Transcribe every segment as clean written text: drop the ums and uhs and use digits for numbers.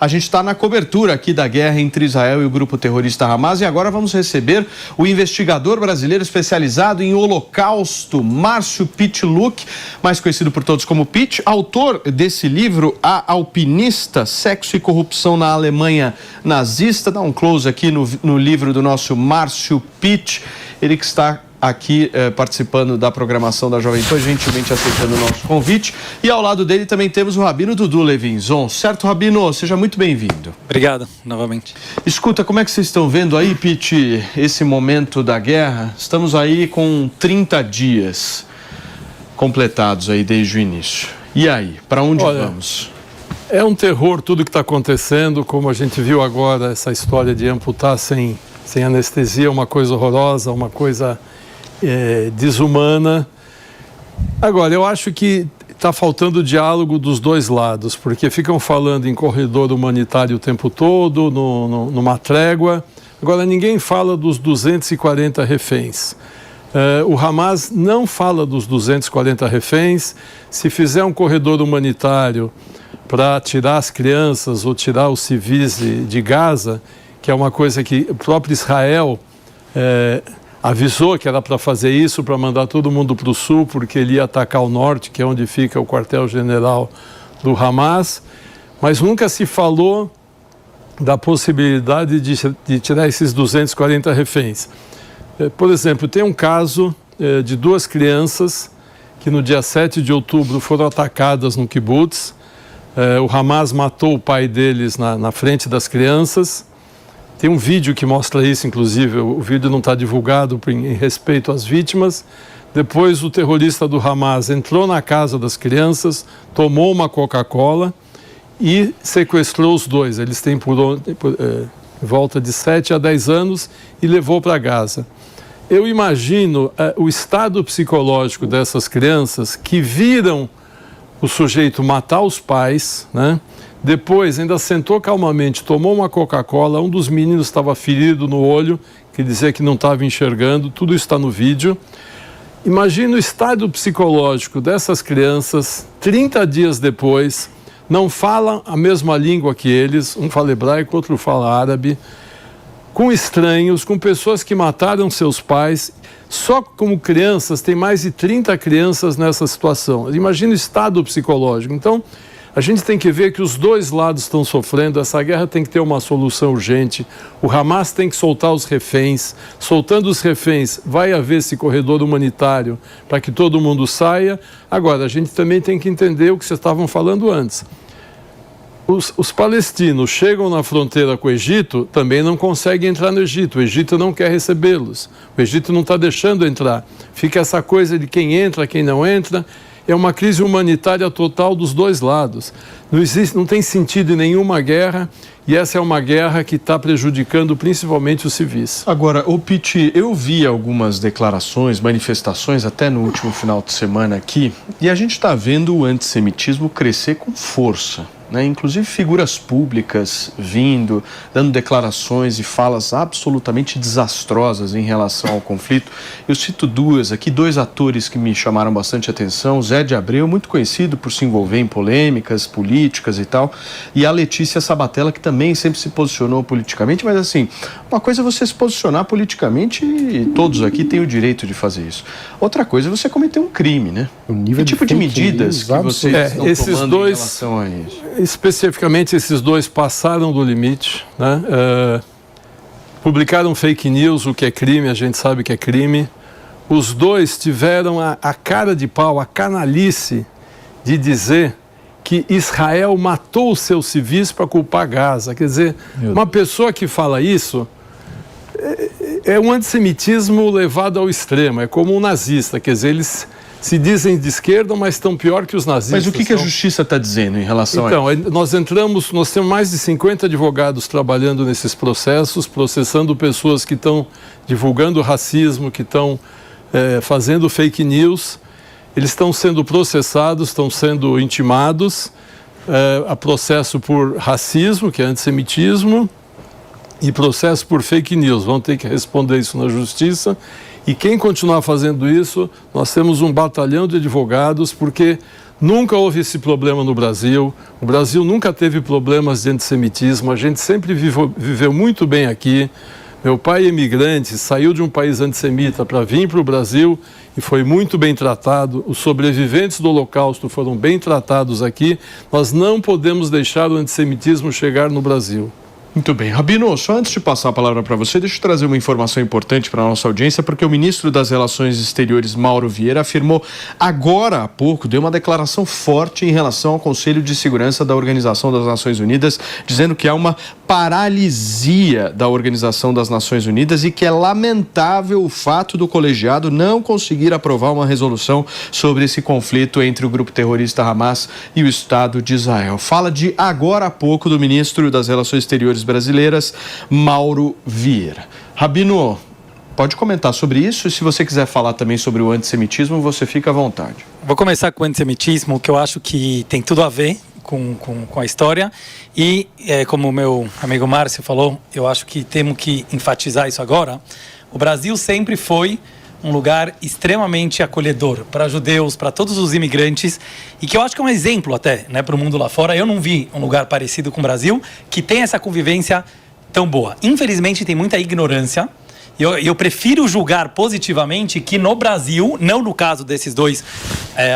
A gente está na cobertura aqui da guerra entre Israel e o grupo terrorista Hamas e agora vamos receber o investigador brasileiro especializado em Holocausto, Márcio Pittluck, mais conhecido por todos como Pitt, autor desse livro, A Alpinista, Sexo e Corrupção na Alemanha Nazista. Dá um close aqui no livro do nosso Márcio Pitt, ele que está aqui participando da programação da Jovem Pan, gentilmente aceitando o nosso convite. E ao lado dele também temos o Rabino Dudu Levinson. Certo, Rabino? Seja muito bem-vindo. Obrigado, novamente. Escuta, como é que vocês estão vendo aí, Pitt, esse momento da guerra? Estamos aí com 30 dias completados aí desde o início. E aí, para onde vamos? É um terror tudo que está acontecendo, como a gente viu agora, essa história de amputar sem anestesia, uma coisa horrorosa, uma coisa desumana. Agora, eu acho que está faltando diálogo dos dois lados, porque ficam falando em corredor humanitário o tempo todo, numa trégua. Agora, ninguém fala dos 240 reféns. O Hamas não fala dos 240 reféns. Se fizer um corredor humanitário para tirar as crianças ou tirar os civis de Gaza, que é uma coisa que o próprio Israel avisou que era para fazer isso, para mandar todo mundo para o sul, porque ele ia atacar o norte, que é onde fica o quartel-general do Hamas, mas nunca se falou da possibilidade de tirar esses 240 reféns. Por exemplo, tem um caso de duas crianças que no dia 7 de outubro foram atacadas no kibbutz. O Hamas matou o pai deles na frente das crianças. Tem um vídeo que mostra isso, inclusive, o vídeo não está divulgado em respeito às vítimas. Depois o terrorista do Hamas entrou na casa das crianças, tomou uma Coca-Cola e sequestrou os dois. Eles têm por volta de 7 a 10 anos e levou para Gaza. Eu imagino o estado psicológico dessas crianças que viram o sujeito matar os pais, né? Depois ainda sentou calmamente, tomou uma Coca-Cola, um dos meninos estava ferido no olho, que dizia que não estava enxergando, tudo isso está no vídeo. Imagina o estado psicológico dessas crianças, 30 dias depois, não falam a mesma língua que eles, um fala hebraico, outro fala árabe, com estranhos, com pessoas que mataram seus pais. Só como crianças, tem mais de 30 crianças nessa situação. Imagina o estado psicológico. Então, a gente tem que ver que os dois lados estão sofrendo, essa guerra tem que ter uma solução urgente, o Hamas tem que soltar os reféns, soltando os reféns vai haver esse corredor humanitário para que todo mundo saia. Agora, a gente também tem que entender o que vocês estavam falando antes. Os palestinos chegam na fronteira com o Egito, também não conseguem entrar no Egito, o Egito não quer recebê-los, o Egito não está deixando entrar, fica essa coisa de quem entra, quem não entra. É uma crise humanitária total dos dois lados. Não tem sentido em nenhuma guerra, e essa é uma guerra que está prejudicando principalmente os civis. Agora, Pitt, eu vi algumas declarações, manifestações até no último final de semana aqui, e a gente está vendo o antissemitismo crescer com força, né? Inclusive figuras públicas vindo, dando declarações e falas absolutamente desastrosas em relação ao conflito. Eu cito duas aqui, dois atores que me chamaram bastante atenção, Zé de Abreu, muito conhecido por se envolver em polêmicas políticas e tal, e a Letícia Sabatella, que também sempre se posicionou politicamente, mas assim, uma coisa é você se posicionar politicamente e todos aqui têm o direito de fazer isso. Outra coisa é você cometer um crime, né? Que tipo de medidas que vocês estão tomando em relação a isso? Especificamente, esses dois passaram do limite, né? Publicaram fake news, o que é crime, a gente sabe que é crime. Os dois tiveram a cara de pau, a canalice de dizer que Israel matou os seus civis para culpar Gaza. Quer dizer, uma pessoa que fala isso é um antissemitismo levado ao extremo, é como um nazista, quer dizer, eles se dizem de esquerda, mas estão pior que os nazistas. Mas o que a justiça está dizendo em relação a isso? Então, nós temos mais de 50 advogados trabalhando nesses processos, processando pessoas que estão divulgando racismo, que estão fazendo fake news. Eles estão sendo processados, estão sendo intimados a processo por racismo, que é antissemitismo, e processo por fake news. Vão ter que responder isso na justiça. E quem continuar fazendo isso, nós temos um batalhão de advogados, porque Nunca houve esse problema no Brasil. O Brasil nunca teve problemas de antissemitismo. A gente sempre viveu muito bem aqui. Meu pai, imigrante, saiu de um país antissemita para vir para o Brasil e foi muito bem tratado. Os sobreviventes do Holocausto foram bem tratados aqui. Nós não podemos deixar o antissemitismo chegar no Brasil. Muito bem. Rabino, só antes de passar a palavra para você, deixa eu trazer uma informação importante para a nossa audiência, porque o ministro das Relações Exteriores, Mauro Vieira, afirmou agora há pouco, deu uma declaração forte em relação ao Conselho de Segurança da Organização das Nações Unidas, dizendo que há uma paralisia da Organização das Nações Unidas e que é lamentável o fato do colegiado não conseguir aprovar uma resolução sobre esse conflito entre o grupo terrorista Hamas e o Estado de Israel. Fala de agora há pouco do ministro das Relações Exteriores brasileiras, Mauro Vieira. Rabino, pode comentar sobre isso e se você quiser falar também sobre o antissemitismo, você fica à vontade. Vou começar com o antissemitismo, que eu acho que tem tudo a ver com a história e, como o meu amigo Márcio falou, eu acho que temos que enfatizar isso agora. O Brasil sempre foi um lugar extremamente acolhedor para judeus, para todos os imigrantes, e que eu acho que é um exemplo até, né, para o mundo lá fora. Eu não vi um lugar parecido com o Brasil que tem essa convivência tão boa. Infelizmente tem muita ignorância, e eu prefiro julgar positivamente que no Brasil, não no caso desses dois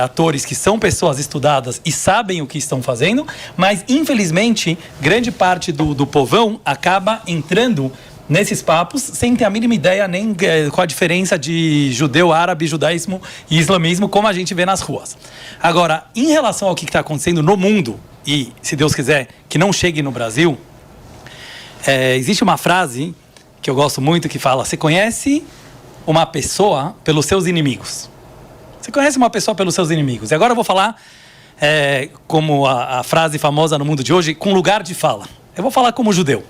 atores que são pessoas estudadas e sabem o que estão fazendo, mas infelizmente grande parte do povão acaba entrando nesses papos sem ter a mínima ideia nem qual a diferença de judeu, árabe, judaísmo e islamismo, como a gente vê nas ruas. Agora, em relação ao que está acontecendo no mundo, e se Deus quiser que não chegue no Brasil, existe uma frase que eu gosto muito que fala: você conhece uma pessoa pelos seus inimigos. Você conhece uma pessoa pelos seus inimigos. E agora eu vou falar, como a frase famosa no mundo de hoje, com lugar de fala. Eu vou falar como judeu.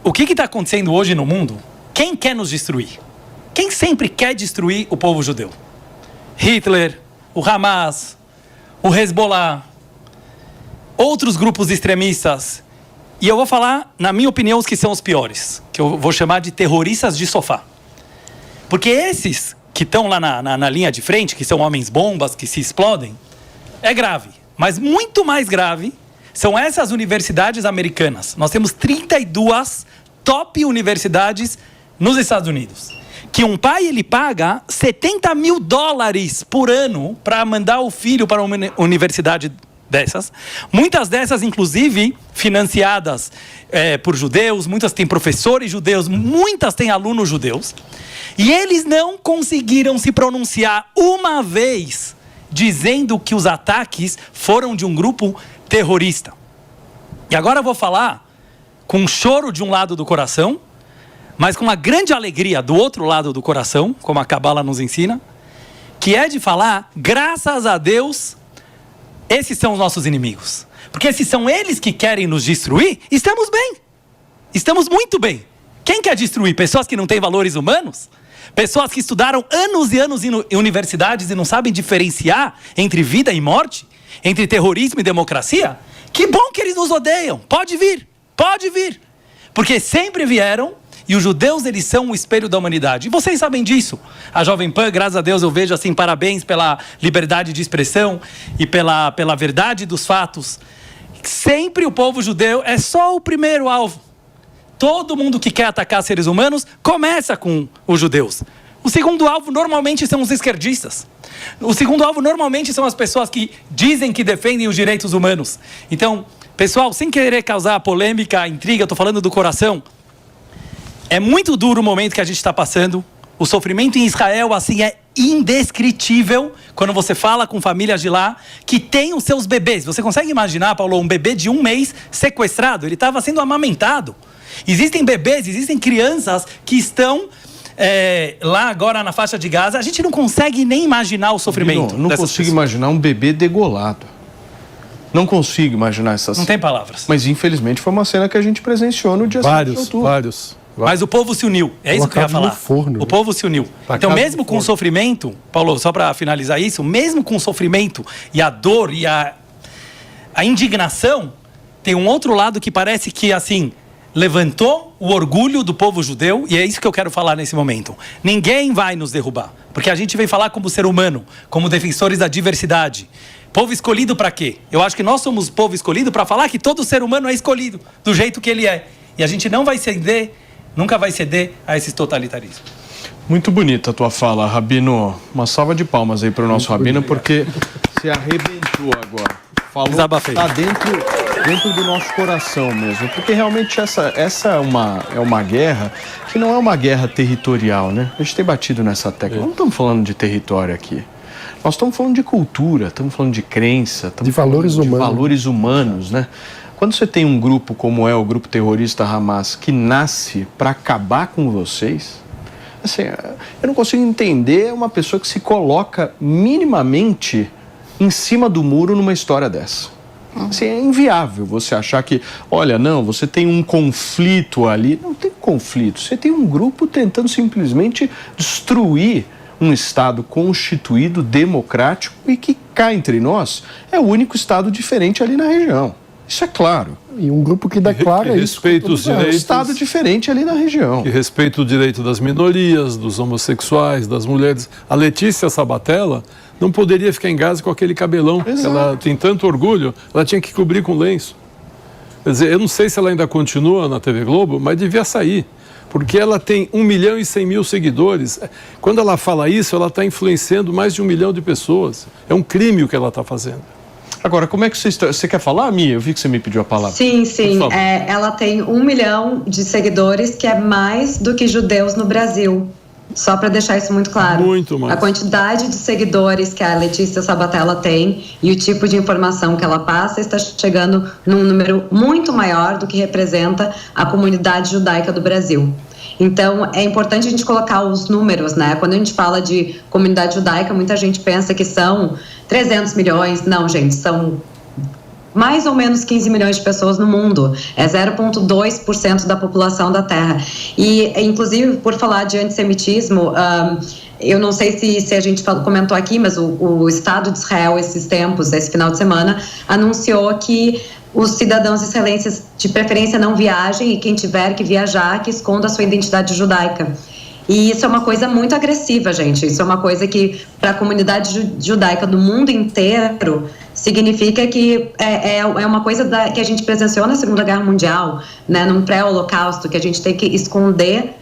O que está acontecendo hoje no mundo? Quem quer nos destruir? Quem sempre quer destruir o povo judeu? Hitler, o Hamas, o Hezbollah, outros grupos extremistas. E eu vou falar, na minha opinião, os que são os piores, que eu vou chamar de terroristas de sofá. Porque esses que estão lá na linha de frente, que são homens-bombas, que se explodem, é grave. Mas muito mais grave são essas universidades americanas. Nós temos 32 top universidades nos Estados Unidos. Que um pai, ele paga $70 mil por ano para mandar o filho para uma universidade dessas. Muitas dessas, inclusive, financiadas por judeus. Muitas têm professores judeus. Muitas têm alunos judeus. E eles não conseguiram se pronunciar uma vez dizendo que os ataques foram de um grupo terrorista. E agora eu vou falar com um choro de um lado do coração, mas com uma grande alegria do outro lado do coração, como a Cabala nos ensina, que é de falar, graças a Deus, esses são os nossos inimigos. Porque se são eles que querem nos destruir, estamos bem. Estamos muito bem. Quem quer destruir? Pessoas que não têm valores humanos? Pessoas que estudaram anos e anos em universidades e não sabem diferenciar entre vida e morte? Entre terrorismo e democracia? Que bom que eles nos odeiam. Pode vir. Pode vir. Porque sempre vieram e os judeus, eles são o espelho da humanidade. E vocês sabem disso. A Jovem Pan, graças a Deus, eu vejo assim, parabéns pela liberdade de expressão e pela verdade dos fatos. Sempre o povo judeu é só o primeiro alvo. Todo mundo que quer atacar seres humanos começa com os judeus. O segundo alvo normalmente são os esquerdistas. O segundo alvo normalmente são as pessoas que dizem que defendem os direitos humanos. Então, pessoal, sem querer causar polêmica, intriga, estou falando do coração. É muito duro o momento que a gente está passando. O sofrimento em Israel, assim, é indescritível quando você fala com famílias de lá que têm os seus bebês. Você consegue imaginar, Paulo, um bebê de 1 mês sequestrado? Ele estava sendo amamentado. Existem bebês, existem crianças que estão lá agora na faixa de Gaza. A gente não consegue nem imaginar o sofrimento. Não consigo imaginar um bebê degolado. Não consigo imaginar essas... Não tem palavras. Mas infelizmente foi uma cena que a gente presenciou no dia 7 de outubro. Vários. Mas o povo se uniu, é isso que eu ia falar. Forno, o povo se uniu. Então, mesmo com o sofrimento, Paulo, só para finalizar isso, mesmo com o sofrimento e a dor e a indignação, tem um outro lado que parece que, assim, levantou o orgulho do povo judeu, e é isso que eu quero falar nesse momento. Ninguém vai nos derrubar, porque a gente vem falar como ser humano, como defensores da diversidade. Povo escolhido para quê? Eu acho que nós somos povo escolhido para falar que todo ser humano é escolhido, do jeito que ele é. E a gente não vai ceder, nunca vai ceder a esses totalitarismos. Muito bonita a tua fala, Rabino. Uma salva de palmas aí para o nosso Rabino, porque se arrebentou agora. Falou que está dentro do nosso coração mesmo. Porque realmente essa é uma guerra que não é uma guerra territorial, né? A gente tem batido nessa tecla. Não estamos falando de território aqui. Nós estamos falando de cultura, estamos falando de crença, de valores humanos. De valores humanos, né? Quando você tem um grupo como é o grupo terrorista Hamas, que nasce para acabar com vocês, assim, eu não consigo entender uma pessoa que se coloca minimamente em cima do muro numa história dessa. Assim, é inviável você achar que, olha, não, você tem um conflito ali. Não tem conflito, você tem um grupo tentando simplesmente destruir um Estado constituído, democrático e que, cá entre nós, é o único Estado diferente ali na região. Isso é claro. E um grupo que declara isso. Respeita os direitos. É um Estado diferente ali na região. Que respeita o direito das minorias, dos homossexuais, das mulheres. A Letícia Sabatella não poderia ficar em Gaza com aquele cabelão. Exato. Ela tem tanto orgulho, ela tinha que cobrir com lenço. Quer dizer, eu não sei se ela ainda continua na TV Globo, mas devia sair. Porque ela tem 1.100.000 seguidores. Quando ela fala isso, ela está influenciando mais de 1 milhão de pessoas. É um crime o que ela está fazendo. Agora, como é que você quer falar, Mia? Eu vi que você me pediu a palavra. Sim. Ela tem 1 milhão de seguidores, que é mais do que judeus no Brasil. Só para deixar isso muito claro. Muito mais. A quantidade de seguidores que a Letícia Sabatella tem e o tipo de informação que ela passa está chegando num número muito maior do que representa a comunidade judaica do Brasil. Então, é importante a gente colocar os números, né? Quando a gente fala de comunidade judaica, muita gente pensa que são 300 milhões. Não, gente, são mais ou menos 15 milhões de pessoas no mundo. É 0,2% da população da Terra. E, inclusive, por falar de antissemitismo, eu não sei se a gente comentou aqui, mas o Estado de Israel, esse final de semana, anunciou que os cidadãos israelenses, de preferência, não viajem, e quem tiver que viajar, que esconda a sua identidade judaica. E isso é uma coisa muito agressiva, gente. Isso é uma coisa que, para a comunidade judaica do mundo inteiro, significa que é uma coisa que a gente presenciou na Segunda Guerra Mundial, né, num pré-holocausto, que a gente tem que esconder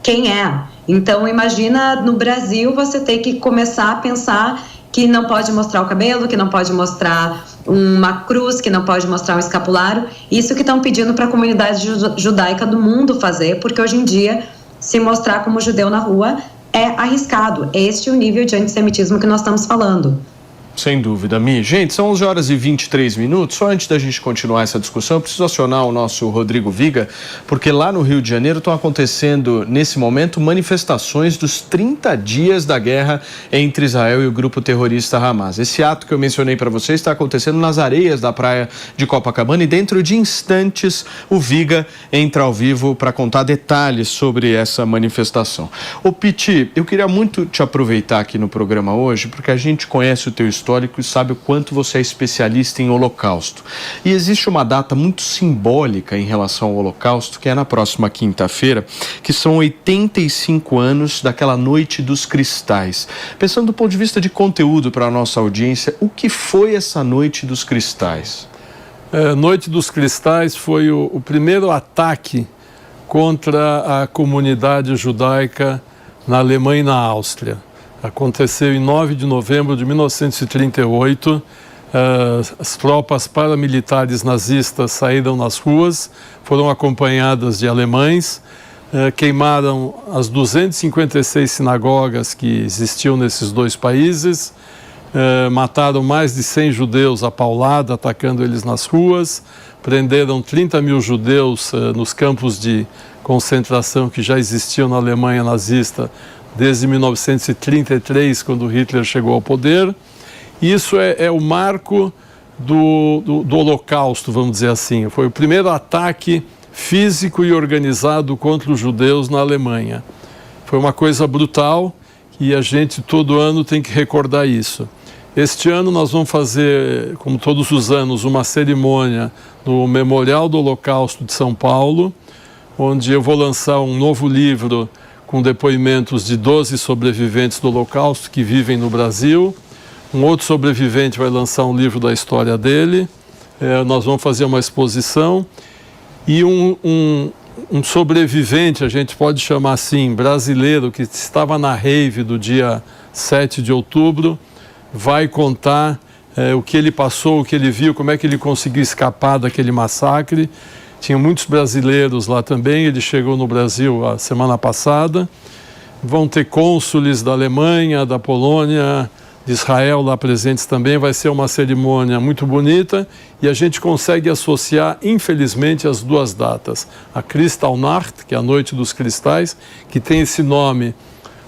quem é. Então, imagina no Brasil você ter que começar a pensar que não pode mostrar o cabelo, que não pode mostrar uma cruz, que não pode mostrar um escapulário. Isso que estão pedindo para a comunidade judaica do mundo fazer, porque hoje em dia se mostrar como judeu na rua é arriscado. Este é o nível de antissemitismo que nós estamos falando. Sem dúvida, Mi. Gente, são 11 horas e 23 minutos. Só antes da gente continuar essa discussão, eu preciso acionar o nosso Rodrigo Viga, porque lá no Rio de Janeiro estão acontecendo, nesse momento, manifestações dos 30 dias da guerra entre Israel e o grupo terrorista Hamas. Esse ato que eu mencionei para vocês está acontecendo nas areias da praia de Copacabana e dentro de instantes o Viga entra ao vivo para contar detalhes sobre essa manifestação. Ô Piti, eu queria muito te aproveitar aqui no programa hoje, porque a gente conhece o teu histórico e sabe o quanto você é especialista em Holocausto. E existe uma data muito simbólica em relação ao Holocausto, que é na próxima quinta-feira, que são 85 anos daquela Noite dos Cristais. Pensando do ponto de vista de conteúdo para a nossa audiência, o que foi essa Noite dos Cristais? Noite dos Cristais foi o primeiro ataque contra a comunidade judaica na Alemanha e na Áustria. Aconteceu em 9 de novembro de 1938. As tropas paramilitares nazistas saíram nas ruas, foram acompanhadas de alemães, queimaram as 256 sinagogas que existiam nesses dois países, mataram mais de 100 judeus à paulada, atacando eles nas ruas, prenderam 30 mil judeus nos campos de concentração que já existiam na Alemanha nazista desde 1933, quando Hitler chegou ao poder. Isso é o marco do Holocausto, vamos dizer assim. Foi o primeiro ataque físico e organizado contra os judeus na Alemanha. Foi uma coisa brutal e a gente todo ano tem que recordar isso. Este ano nós vamos fazer, como todos os anos, uma cerimônia no Memorial do Holocausto de São Paulo, onde eu vou lançar um novo livro com depoimentos de 12 sobreviventes do Holocausto que vivem no Brasil. Um outro sobrevivente vai lançar um livro da história dele. Nós vamos fazer uma exposição. E um sobrevivente, a gente pode chamar assim, brasileiro, que estava na rave do dia 7 de outubro, vai contar o que ele passou, o que ele viu, como é que ele conseguiu escapar daquele massacre. Tinha muitos brasileiros lá também, ele chegou no Brasil a semana passada. Vão ter cônsules da Alemanha, da Polônia, de Israel lá presentes também. Vai ser uma cerimônia muito bonita e a gente consegue associar, infelizmente, as duas datas. A Kristallnacht, que é a Noite dos Cristais, que tem esse nome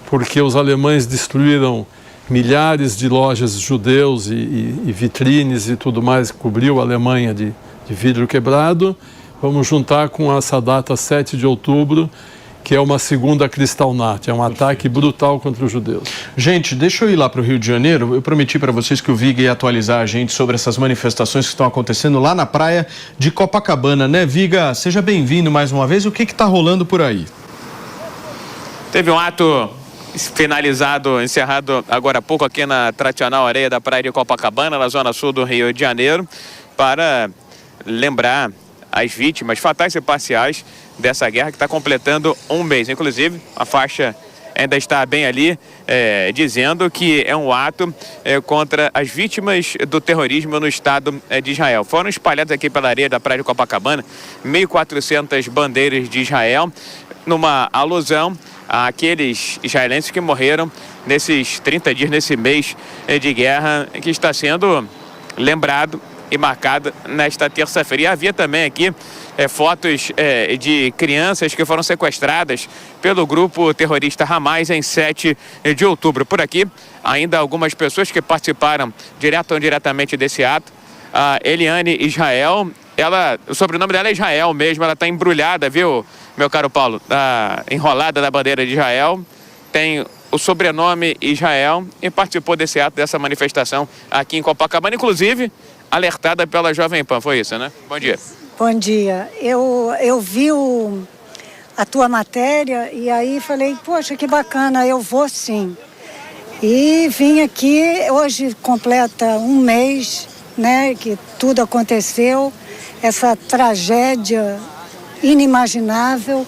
porque os alemães destruíram milhares de lojas judeus e vitrines e tudo mais, cobriu a Alemanha de vidro quebrado. Vamos juntar com essa data 7 de outubro, que é uma segunda Kristallnacht, é um ataque brutal contra os judeus. Gente, deixa eu ir lá para o Rio de Janeiro. Eu prometi para vocês que o Viga ia atualizar a gente sobre essas manifestações que estão acontecendo lá na praia de Copacabana, né, Viga? Seja bem-vindo mais uma vez. O que está rolando por aí? Teve um ato encerrado agora há pouco aqui na tradicional areia da praia de Copacabana, na zona sul do Rio de Janeiro, para lembrar as vítimas fatais e parciais dessa guerra que está completando um mês. Inclusive, a faixa ainda está bem ali, dizendo que é um ato contra as vítimas do terrorismo no Estado de Israel. Foram espalhadas aqui pela areia da praia de Copacabana 1.400 bandeiras de Israel, numa alusão àqueles israelenses que morreram nesses 30 dias, nesse mês de guerra, que está sendo lembrado e marcado nesta terça-feira. E havia também aqui fotos de crianças que foram sequestradas pelo grupo terrorista Hamas em 7 de outubro. Por aqui, ainda algumas pessoas que participaram direto ou indiretamente desse ato. A Eliane Israel, o sobrenome dela é Israel mesmo, ela está embrulhada, viu, meu caro Paulo? Tá enrolada na bandeira de Israel, tem o sobrenome Israel e participou desse ato, dessa manifestação aqui em Copacabana, inclusive alertada pela Jovem Pan, foi isso, né? Bom dia. Bom dia. Eu vi a tua matéria e aí falei, poxa, que bacana, eu vou sim. E vim aqui, hoje completa um mês, né, que tudo aconteceu, essa tragédia inimaginável,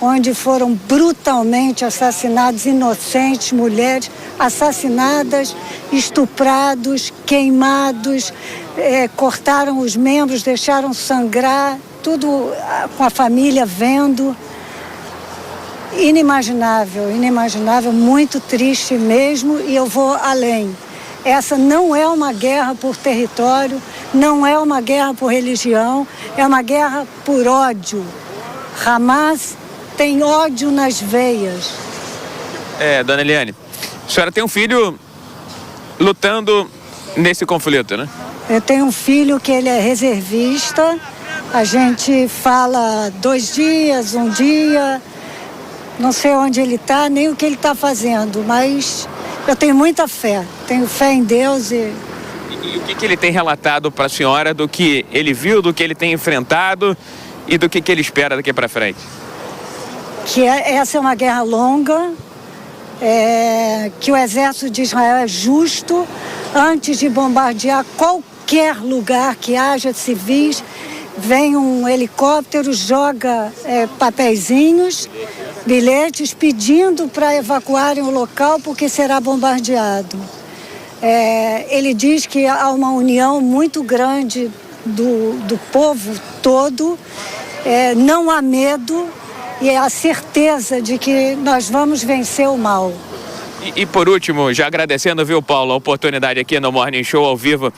onde foram brutalmente assassinados inocentes, mulheres assassinadas, estuprados, queimados, cortaram os membros, deixaram sangrar, tudo com a família vendo. Inimaginável, inimaginável, muito triste mesmo, e eu vou além. Essa não é uma guerra por território, não é uma guerra por religião, é uma guerra por ódio. Hamas tem ódio nas veias. Dona Eliane, a senhora tem um filho lutando nesse conflito, né? Eu tenho um filho que ele é reservista, a gente fala 2 dias, um dia, não sei onde ele está, nem o que ele está fazendo, mas eu tenho muita fé, tenho fé em Deus. E o que ele tem relatado para a senhora do que ele viu, do que ele tem enfrentado e do que ele espera daqui para frente? Que essa é uma guerra longa, que o exército de Israel é justo. Antes de bombardear qualquer lugar que haja civis, vem um helicóptero, joga papeizinhos, bilhetes, pedindo para evacuarem o local porque será bombardeado. Ele diz que há uma união muito grande do povo todo, não há medo e a certeza de que nós vamos vencer o mal. E por último, já agradecendo, viu, Paulo, a oportunidade aqui no Morning Show ao vivo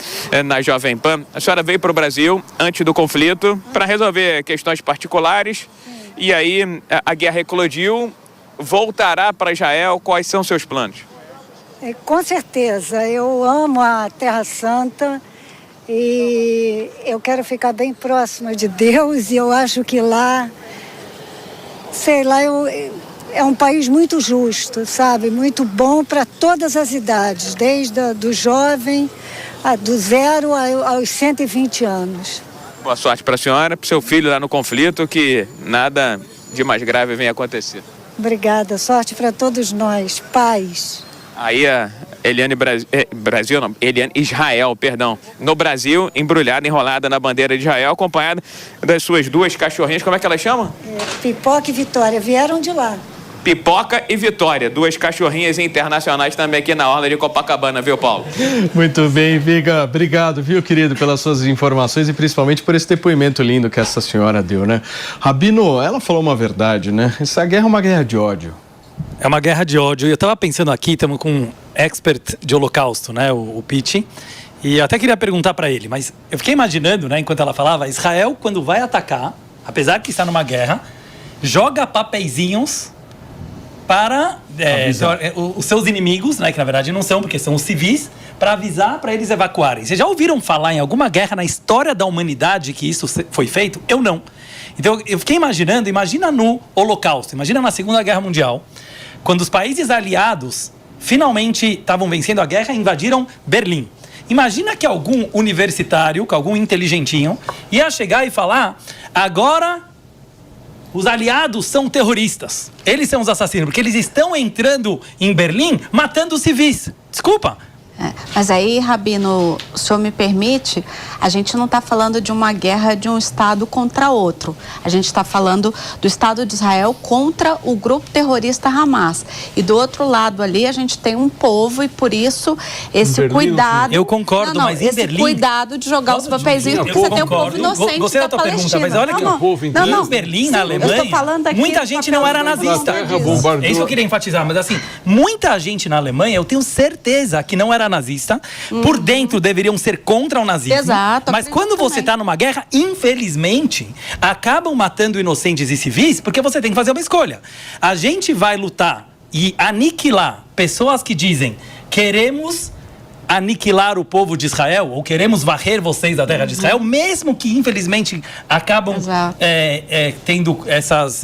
na Jovem Pan. A senhora veio para o Brasil antes do conflito para resolver questões particulares e aí a guerra eclodiu, voltará para Israel. Quais são seus planos? Com certeza, eu amo a Terra Santa e eu quero ficar bem próxima de Deus e eu acho que lá, sei lá, é um país muito justo, sabe? Muito bom para todas as idades, desde do jovem, do 0 aos 120 anos. Boa sorte para a senhora, para o seu filho lá no conflito, que nada de mais grave venha acontecer. Obrigada. Sorte para todos nós. Paz. Aí a Eliane Israel, no Brasil, embrulhada, enrolada na bandeira de Israel, acompanhada das suas duas cachorrinhas. Como é que elas chamam? Pipoca e Vitória vieram de lá. Pipoca e Vitória, duas cachorrinhas internacionais também aqui na orla de Copacabana, viu, Paulo? Muito bem, Viga. Obrigado, viu, querido, pelas suas informações e principalmente por esse depoimento lindo que essa senhora deu, né? Rabino, ela falou uma verdade, né? Essa guerra é uma guerra de ódio. É uma guerra de ódio. Eu estava pensando aqui, estamos com um expert de holocausto, né, o Pitti, e eu até queria perguntar para ele, mas eu fiquei imaginando, né, enquanto ela falava, Israel, quando vai atacar, apesar que está numa guerra, joga papeizinhos para os seus inimigos, né, que na verdade não são, porque são os civis, para avisar para eles evacuarem. Vocês já ouviram falar em alguma guerra na história da humanidade que isso foi feito? Eu não. Então eu fiquei imaginando, imagina no Holocausto, imagina na Segunda Guerra Mundial, quando os países aliados finalmente estavam vencendo a guerra e invadiram Berlim. Imagina que algum universitário, que algum inteligentinho, ia chegar e falar, agora os aliados são terroristas. Eles são os assassinos, porque eles estão entrando em Berlim matando civis. Desculpa. Mas aí, Rabino, o senhor me permite, a gente não está falando de uma guerra de um Estado contra outro. A gente está falando do Estado de Israel contra o grupo terrorista Hamas. E do outro lado ali, a gente tem um povo e, por isso, esse cuidado... Eu concordo, mas em Berlim... Esse cuidado de jogar os papeizinhos, porque você tem um povo inocente Gostei da tua pergunta, mas olha que em Berlim, na Alemanha, muita gente não era nazista. É isso que eu queria enfatizar, mas assim, muita gente na Alemanha, eu tenho certeza que não era nazista, por dentro deveriam ser contra o nazismo. Exato. Mas quando você está numa guerra, infelizmente, acabam matando inocentes e civis, porque você tem que fazer uma escolha. A gente vai lutar e aniquilar pessoas que dizem, queremos aniquilar o povo de Israel, ou queremos varrer vocês da terra de Israel, mesmo que, infelizmente, acabam tendo esses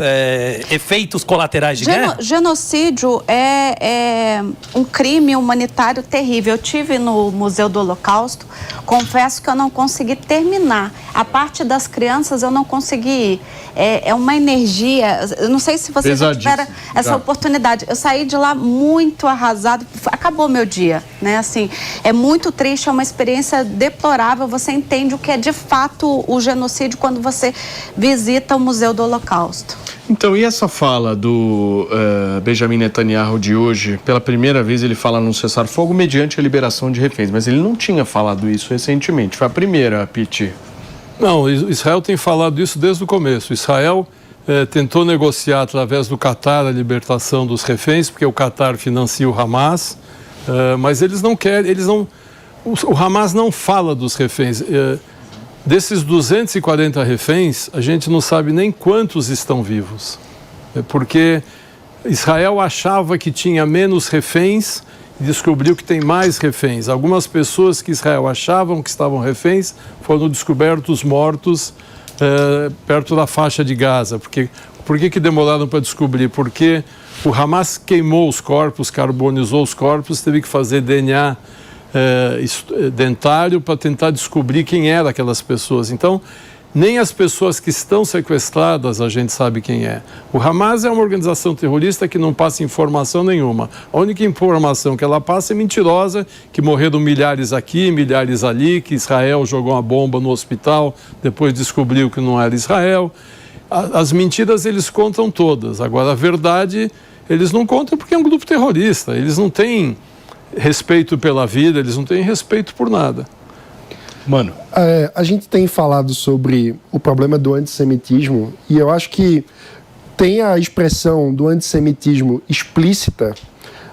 efeitos colaterais de guerra? Genocídio é um crime humanitário terrível. Eu estive no Museu do Holocausto, confesso que eu não consegui terminar. A parte das crianças eu não consegui ir. É uma energia, eu não sei se vocês já tiveram essa oportunidade. Eu saí de lá muito arrasado, acabou meu dia, né, assim... É muito triste, é uma experiência deplorável. Você entende o que é de fato o genocídio quando você visita o Museu do Holocausto. Então, e essa fala do Benjamin Netanyahu de hoje? Pela primeira vez ele fala num cessar-fogo mediante a liberação de reféns, mas ele não tinha falado isso recentemente. Foi a primeira, Pitti. Não, Israel tem falado isso desde o começo. Israel tentou negociar através do Qatar a libertação dos reféns, porque o Qatar financia o Hamas. Mas eles não querem, o Hamas não fala dos reféns. Desses 240 reféns, a gente não sabe nem quantos estão vivos. Porque Israel achava que tinha menos reféns e descobriu que tem mais reféns. Algumas pessoas que Israel achavam que estavam reféns foram descobertos mortos perto da faixa de Gaza. Por que demoraram para descobrir? Porque o Hamas queimou os corpos, carbonizou os corpos, teve que fazer DNA dentário para tentar descobrir quem eram aquelas pessoas. Então, nem as pessoas que estão sequestradas a gente sabe quem é. O Hamas é uma organização terrorista que não passa informação nenhuma. A única informação que ela passa é mentirosa, que morreram milhares aqui, milhares ali, que Israel jogou uma bomba no hospital, depois descobriu que não era Israel. As mentiras eles contam todas. Agora, a verdade eles não contam porque é um grupo terrorista. Eles não têm respeito pela vida, eles não têm respeito por nada. Mano. A gente tem falado sobre o problema do antissemitismo e eu acho que tem a expressão do antissemitismo explícita,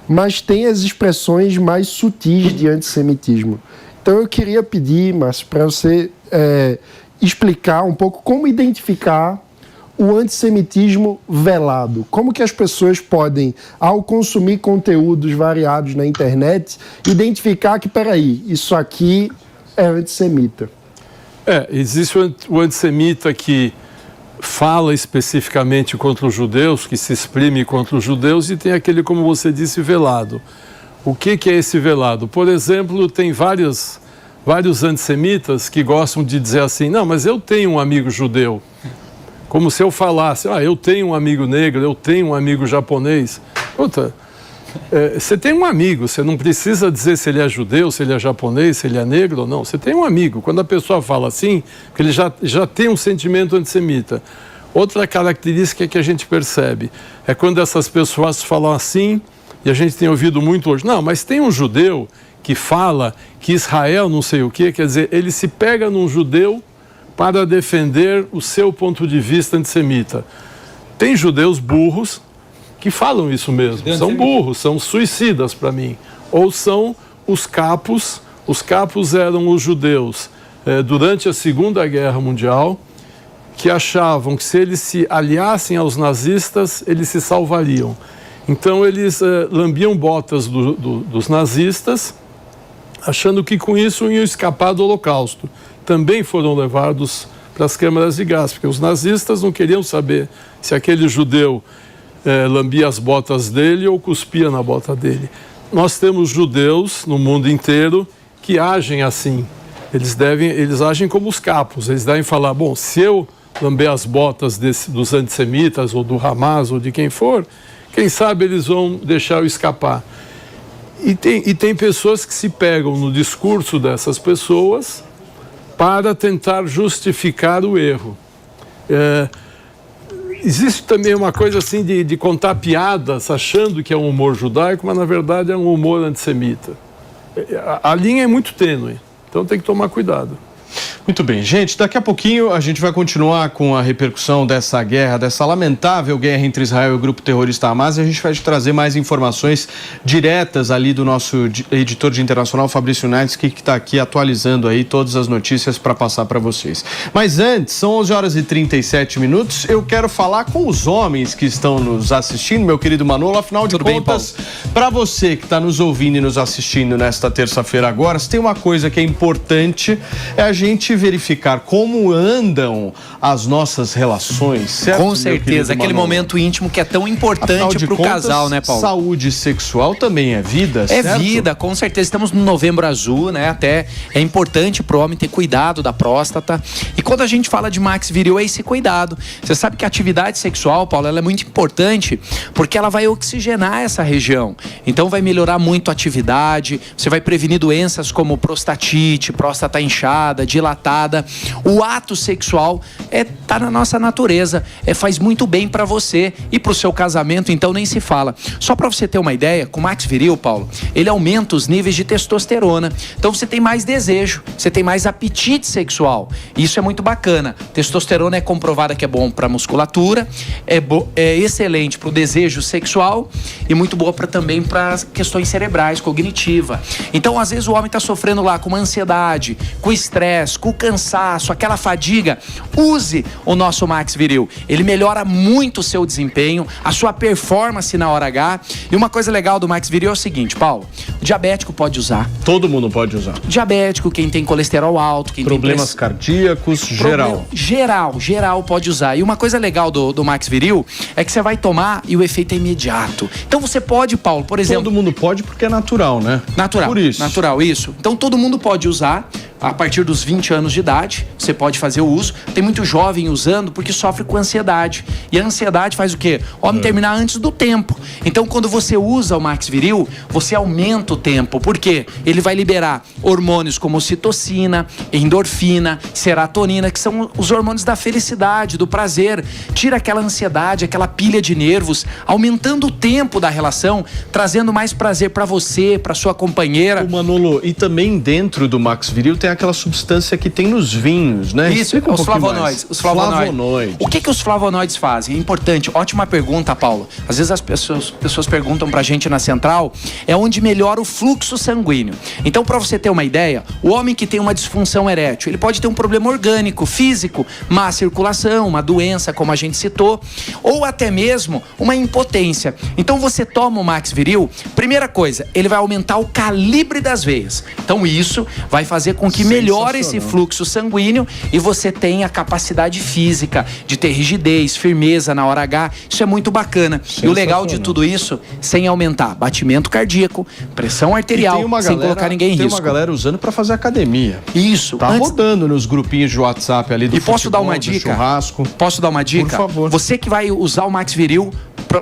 mas tem as expressões mais sutis de antissemitismo. Então eu queria pedir, Márcio, para você explicar um pouco como identificar o antissemitismo velado. Como que as pessoas podem, ao consumir conteúdos variados na internet, identificar que, peraí, isso aqui é antissemita? Existe o antissemita que fala especificamente contra os judeus, que se exprime contra os judeus, e tem aquele, como você disse, velado. O que é esse velado? Por exemplo, tem vários antissemitas que gostam de dizer assim, não, mas eu tenho um amigo judeu. Como se eu falasse, eu tenho um amigo negro, eu tenho um amigo japonês. Puta, você tem um amigo, você não precisa dizer se ele é judeu, se ele é japonês, se ele é negro ou não. Você tem um amigo. Quando a pessoa fala assim, que ele já tem um sentimento antissemita. Outra característica que a gente percebe é quando essas pessoas falam assim, e a gente tem ouvido muito hoje, não, mas tem um judeu que fala que Israel não sei o quê, quer dizer, ele se pega num judeu para defender o seu ponto de vista antissemita. Tem judeus burros que falam isso mesmo, são burros, são suicidas para mim, ou são os capos. Os capos eram os judeus durante a Segunda Guerra Mundial, que achavam que se eles se aliassem aos nazistas, eles se salvariam. Então eles lambiam botas dos nazistas, achando que com isso iam escapar do Holocausto. Também foram levados para as câmaras de gás, porque os nazistas não queriam saber se aquele judeu lambia as botas dele ou cuspia na bota dele. Nós temos judeus no mundo inteiro que agem assim. Eles agem como os capos. Eles devem falar, bom, se eu lamber as botas dos antissemitas ou do Hamas ou de quem for, quem sabe eles vão deixar eu escapar. E tem pessoas que se pegam no discurso dessas pessoas para tentar justificar o erro. Existe também uma coisa assim de contar piadas achando que é um humor judaico, mas na verdade é um humor antissemita. A linha é muito tênue, então tem que tomar cuidado. Muito bem, gente, daqui a pouquinho a gente vai continuar com a repercussão dessa guerra, dessa lamentável guerra entre Israel e o grupo terrorista Hamas, e a gente vai te trazer mais informações diretas ali do nosso editor de internacional, Fabrício Nates, que está aqui atualizando aí todas as notícias para passar para vocês. Mas antes, são 11h37, eu quero falar com os homens que estão nos assistindo, meu querido Manolo, afinal de contas, para você que está nos ouvindo e nos assistindo nesta terça-feira agora, se tem uma coisa que é importante, é a gente verificar como andam as nossas relações, certo? Com certeza, aquele momento íntimo que é tão importante para o casal, né, Paulo? Saúde sexual também é vida, certo? É vida, com certeza. Estamos no Novembro Azul, né? Até é importante para o homem ter cuidado da próstata. E quando a gente fala de max viril, é esse cuidado. Você sabe que a atividade sexual, Paulo, ela é muito importante porque ela vai oxigenar essa região. Então vai melhorar muito a atividade, você vai prevenir doenças como prostatite, próstata inchada, dilatada. O ato sexual tá na nossa natureza, faz muito bem para você e para o seu casamento, então nem se fala. Só para você ter uma ideia, com o Max Viril, Paulo, ele aumenta os níveis de testosterona, então você tem mais desejo, você tem mais apetite sexual, isso é muito bacana. Testosterona é comprovada que é bom para musculatura, é excelente para o desejo sexual e muito boa também para questões cerebrais, cognitiva. Então às vezes o homem está sofrendo lá com uma ansiedade, com estresse, com cansaço, aquela fadiga, use o nosso Max Viril. Ele melhora muito o seu desempenho, a sua performance na hora H. E uma coisa legal do Max Viril é o seguinte, Paulo, o diabético pode usar. Todo mundo pode usar. Diabético, quem tem colesterol alto, quem problemas cardíacos, geral pode usar. E uma coisa legal do Max Viril é que você vai tomar e o efeito é imediato. Então você pode, Paulo, por exemplo... Todo mundo pode porque é natural, né? Natural. Por isso. Natural, isso. Então todo mundo pode usar. A partir dos 20 anos de idade, você pode fazer o uso. Tem muito jovem usando porque sofre com ansiedade. E a ansiedade faz o quê? O homem terminar antes do tempo. Então, quando você usa o Max Viril, você aumenta o tempo. Por quê? Ele vai liberar hormônios como ocitocina, endorfina, serotonina, que são os hormônios da felicidade, do prazer. Tira aquela ansiedade, aquela pilha de nervos, aumentando o tempo da relação, trazendo mais prazer para você, para sua companheira. O Manolo, e também dentro do Max Viril tem aquela substância que tem nos vinhos, né? Isso, os flavonoides. Os flavonoides. O que os flavonoides fazem? É importante, ótima pergunta, Paulo. Às vezes as pessoas perguntam pra gente na central, é onde melhora o fluxo sanguíneo. Então, pra você ter uma ideia, o homem que tem uma disfunção erétil, ele pode ter um problema orgânico, físico, má circulação, uma doença, como a gente citou, ou até mesmo uma impotência. Então, você toma o Max Viril, primeira coisa, ele vai aumentar o calibre das veias. Então, isso vai fazer com que melhora esse fluxo sanguíneo e você tem a capacidade física de ter rigidez, firmeza na hora H. Isso é muito bacana. E o legal de tudo isso, sem aumentar batimento cardíaco, pressão arterial, sem colocar ninguém em risco. Tem uma galera usando para fazer academia. Isso. Tá rodando nos grupinhos de WhatsApp ali do futebol, posso dar uma dica? Churrasco. Posso dar uma dica? Por favor. Você que vai usar o Max Viril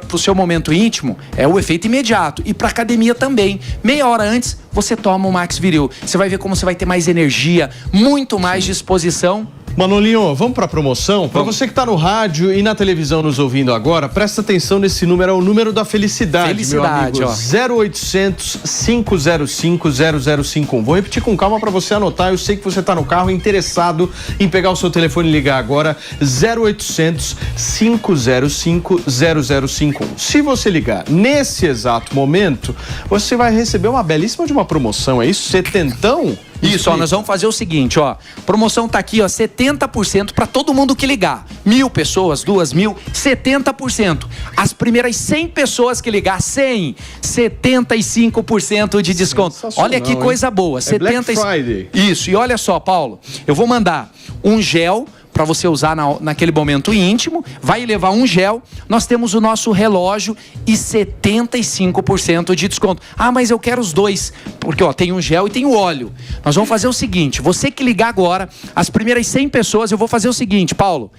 pro seu momento íntimo, é o efeito imediato. E pra academia também. Meia hora antes, você toma o Max Viril. Você vai ver como você vai ter mais energia, muito mais disposição. Manolinho, vamos para a promoção? Para você que está no rádio e na televisão nos ouvindo agora, presta atenção nesse número, é o número da felicidade, meu amigo. 0800 505 0051. Vou repetir com calma para você anotar. Eu sei que você está no carro interessado em pegar o seu telefone e ligar agora. 0800 505 0051. Se você ligar nesse exato momento, você vai receber uma belíssima de uma promoção. É isso? Setentão? Isso, ó, nós vamos fazer o seguinte, ó. Promoção tá aqui, ó, 70% para todo mundo que ligar. 1.000 pessoas, 2.000, 70%. As primeiras 100 pessoas que ligar, 100, 75% de desconto. Olha que coisa boa. É Black Friday. Isso, e olha só, Paulo, eu vou mandar um gel para você usar naquele momento íntimo, vai levar um gel, nós temos o nosso relógio e 75% de desconto. Ah, mas eu quero os dois, porque ó, tem um gel e tem o óleo. Nós vamos fazer o seguinte, você que ligar agora, as primeiras 100 pessoas, eu vou fazer o seguinte, Paulo,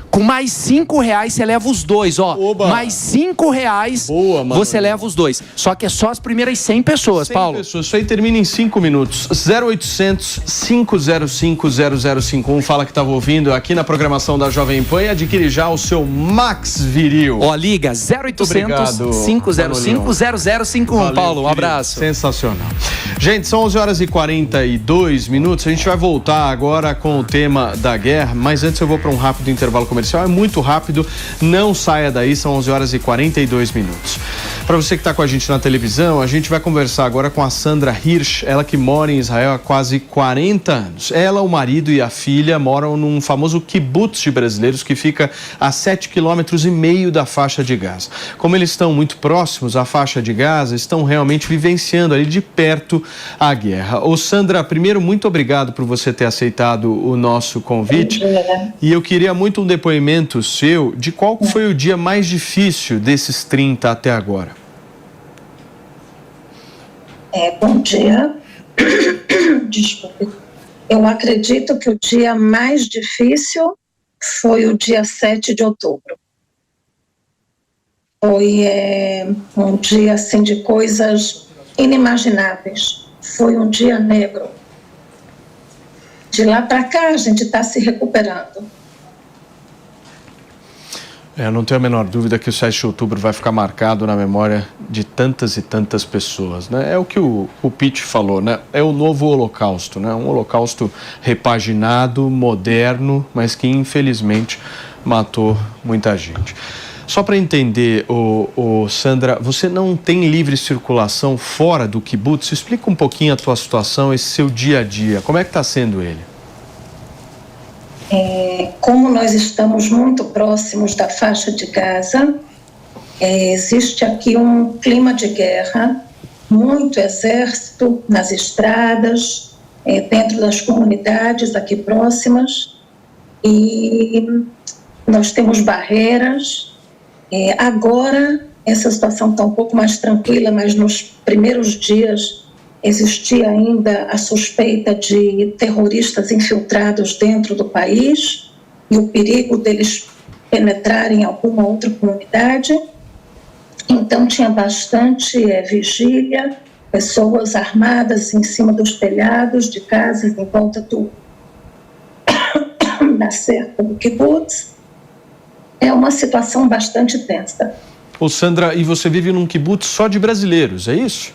com mais R$5 você leva os dois, ó. Oba. Mais R$5 você leva os dois. Só que é só as primeiras 100 pessoas, 100 Paulo. pessoas, isso aí termina em 5 minutos. 0800 505 0051. Fala que estava ouvindo aqui na programação da Jovem Pan e adquire já o seu Max Viril. Ó, liga 0800 505 0051. Valeu, Paulo, um querido. abraço. Sensacional. Gente, são 11 horas e 42 minutos. A gente vai voltar agora com o tema da guerra, mas antes eu vou para um rápido intervalo comercial. É muito rápido, não saia daí, são 11 horas e 42 minutos. Para você que está com a gente na televisão, a gente vai conversar agora com a Sandra Hirsch, ela que mora em Israel há quase 40 anos. Ela, o marido e a filha moram num famoso kibbutz de brasileiros que fica a 7,5 km da faixa de Gaza. Como eles estão muito próximos à faixa de Gaza, estão realmente vivenciando ali de perto a guerra. Ô Sandra, primeiro, muito obrigado por você ter aceitado o nosso convite. E eu queria muito um depoimento seu de qual foi o dia mais difícil desses 30 até agora. Bom dia. Desculpe. Eu acredito que o dia mais difícil foi o dia 7 de outubro. Foi um dia assim, de coisas inimagináveis. Foi um dia negro. De lá para cá, a gente está se recuperando. Eu não tenho a menor dúvida que o 7 de outubro vai ficar marcado na memória de tantas e tantas pessoas, né? É o que o Pete falou, né? É o novo holocausto, né? Um holocausto repaginado, moderno, mas que infelizmente matou muita gente. Só para entender, Sandra, você não tem livre circulação fora do kibbutz? Explica um pouquinho a tua situação, esse seu dia a dia. Como é que está sendo ele? Como nós estamos muito próximos da faixa de Gaza, existe aqui um clima de guerra, muito exército nas estradas, dentro das comunidades aqui próximas, e nós temos barreiras. Agora essa situação está um pouco mais tranquila, mas nos primeiros dias existia ainda a suspeita de terroristas infiltrados dentro do país e o perigo deles penetrarem em alguma outra comunidade. Então tinha bastante vigília, pessoas armadas em cima dos telhados de casas em volta da cerca do kibbutz. É uma situação bastante tensa. Ô Sandra, e você vive num kibbutz só de brasileiros, é isso?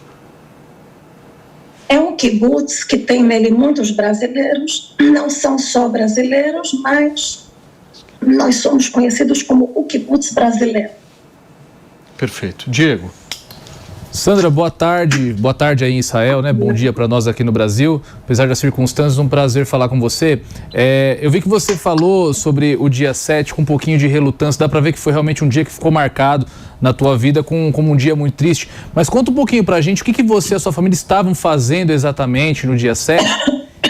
É um kibbutz que tem nele muitos brasileiros, não são só brasileiros, mas nós somos conhecidos como o kibbutz brasileiro. Perfeito. Diego. Sandra, boa tarde aí em Israel, né? Bom dia para nós aqui no Brasil. Apesar das circunstâncias, um prazer falar com você. Eu vi que você falou sobre o dia 7 com um pouquinho de relutância. Dá para ver que foi realmente um dia que ficou marcado na tua vida como um dia muito triste. Mas conta um pouquinho pra gente o que você e a sua família estavam fazendo exatamente no dia 7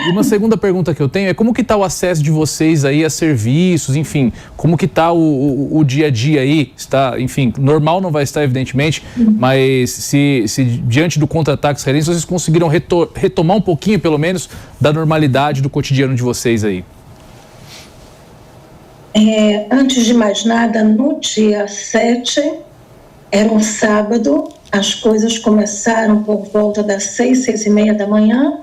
E uma segunda pergunta que eu tenho é como que está o acesso de vocês aí a serviços, enfim, como que está o dia a dia aí? Está, enfim, normal não vai estar, evidentemente, mas se diante do contra-ataque israelense vocês conseguiram retomar um pouquinho, pelo menos, da normalidade do cotidiano de vocês aí? Antes de mais nada, no dia 7, era um sábado, as coisas começaram por volta das 6h30 da manhã.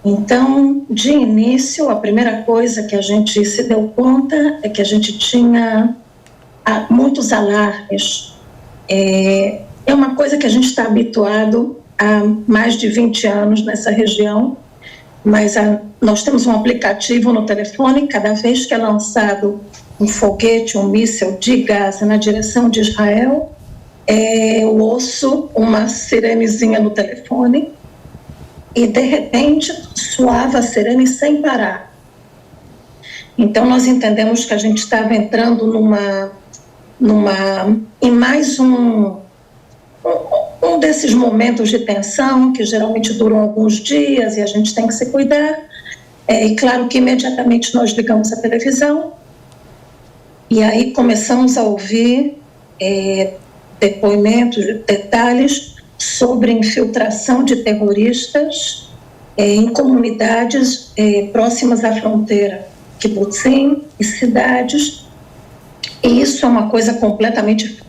Então, de início, a primeira coisa que a gente se deu conta é que a gente tinha muitos alarmes. É uma coisa que a gente está habituado há mais de 20 anos nessa região, mas nós temos um aplicativo no telefone, cada vez que é lançado um foguete, um míssil de Gaza na direção de Israel, eu ouço uma sirenezinha no telefone e, de repente, soava a sirene sem parar. Então, nós entendemos que a gente estava entrando em mais um desses momentos de tensão que geralmente duram alguns dias e a gente tem que se cuidar. E claro que imediatamente nós ligamos a televisão e aí começamos a ouvir depoimentos, detalhes sobre infiltração de terroristas em comunidades próximas à fronteira, kibbutzim e cidades, e isso é uma coisa completamente...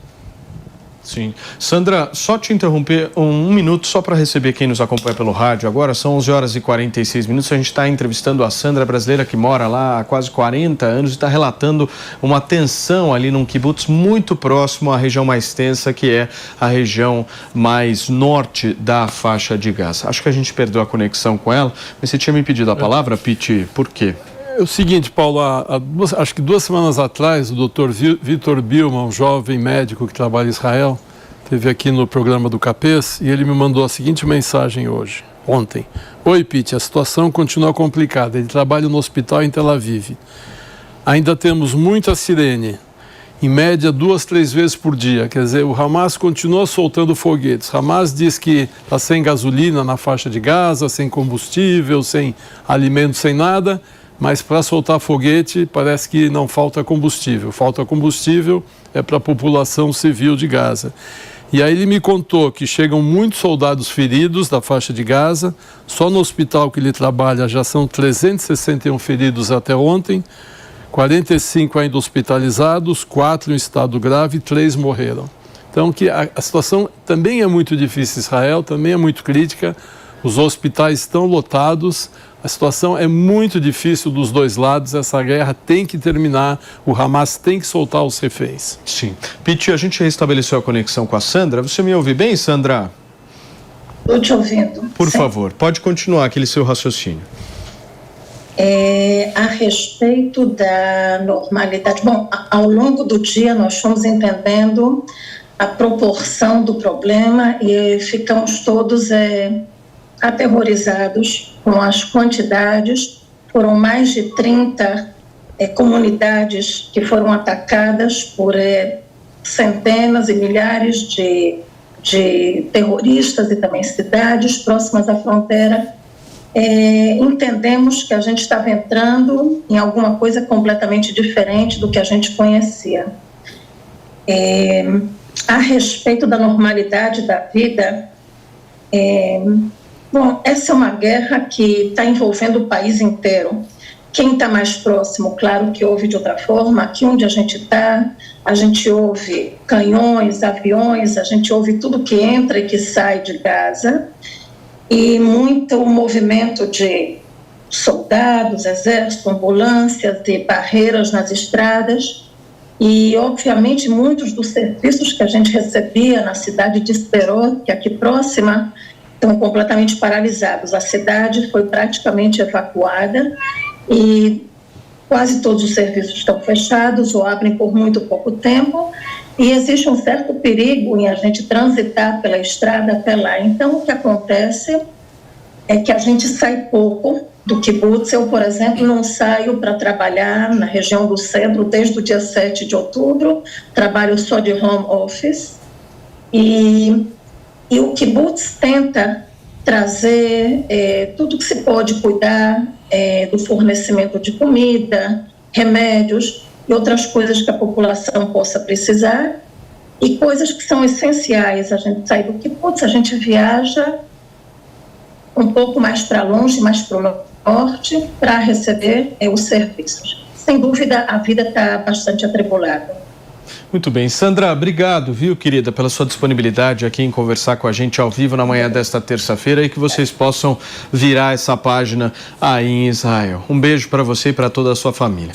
Sim. Sandra, só te interromper um minuto só para receber quem nos acompanha pelo rádio. Agora são 11h46. A gente está entrevistando a Sandra, brasileira que mora lá há quase 40 anos e está relatando uma tensão ali num kibutz muito próximo à região mais tensa, que é a região mais norte da faixa de Gaza. Acho que a gente perdeu a conexão com ela, mas você tinha me pedido a palavra, Piti, por quê? É o seguinte, Paulo, acho que 2 semanas atrás, o Dr. Vitor Bilman, um jovem médico que trabalha em Israel, esteve aqui no programa do Capês e ele me mandou a seguinte mensagem ontem. Oi, Pete, a situação continua complicada. Ele trabalha no hospital em Tel Aviv. Ainda temos muita sirene, em média 2-3 vezes por dia. Quer dizer, o Hamas continua soltando foguetes. Hamas diz que está sem gasolina na faixa de Gaza, sem combustível, sem alimento, sem nada. Mas para soltar foguete parece que não falta combustível. Falta combustível para a população civil de Gaza. E aí ele me contou que chegam muitos soldados feridos da faixa de Gaza. Só no hospital que ele trabalha já são 361 feridos até ontem, 45 ainda hospitalizados, 4 em estado grave e 3 morreram. Então que a situação também é muito difícil em Israel, também é muito crítica. Os hospitais estão lotados. A situação é muito difícil dos dois lados, essa guerra tem que terminar, o Hamas tem que soltar os reféns. Sim. Piti, a gente restabeleceu a conexão com a Sandra. Você me ouve bem, Sandra? Estou te ouvindo. Por favor, pode continuar aquele seu raciocínio. A respeito da normalidade, bom, ao longo do dia nós fomos entendendo a proporção do problema e ficamos todos aterrorizados com as quantidades. Foram mais de 30 comunidades que foram atacadas por centenas e milhares de terroristas e também cidades próximas à fronteira. Entendemos que a gente estava entrando em alguma coisa completamente diferente do que a gente conhecia. A respeito da normalidade da vida, bom, essa é uma guerra que está envolvendo o país inteiro. Quem está mais próximo, claro que ouve de outra forma. Aqui onde a gente está, a gente ouve canhões, aviões, a gente ouve tudo que entra e que sai de Gaza. E muito movimento de soldados, exército, ambulâncias e barreiras nas estradas. E, obviamente, muitos dos serviços que a gente recebia na cidade de Sderot, que é aqui próxima, estão completamente paralisados. A cidade foi praticamente evacuada e quase todos os serviços estão fechados ou abrem por muito pouco tempo, e existe um certo perigo em a gente transitar pela estrada até lá. Então, o que acontece é que a gente sai pouco do kibutz. Eu, por exemplo, não saio para trabalhar na região do centro desde o dia 7 de outubro, trabalho só de home office, e o kibutz tenta trazer tudo que se pode cuidar do fornecimento de comida, remédios e outras coisas que a população possa precisar, e coisas que são essenciais. A gente sai do kibbutz, a gente viaja um pouco mais para longe, mais para o norte, para receber os serviços. Sem dúvida, a vida está bastante atribulada. Muito bem. Sandra, obrigado, viu, querida, pela sua disponibilidade aqui em conversar com a gente ao vivo na manhã desta terça-feira e que vocês possam virar essa página aí em Israel. Um beijo para você e para toda a sua família.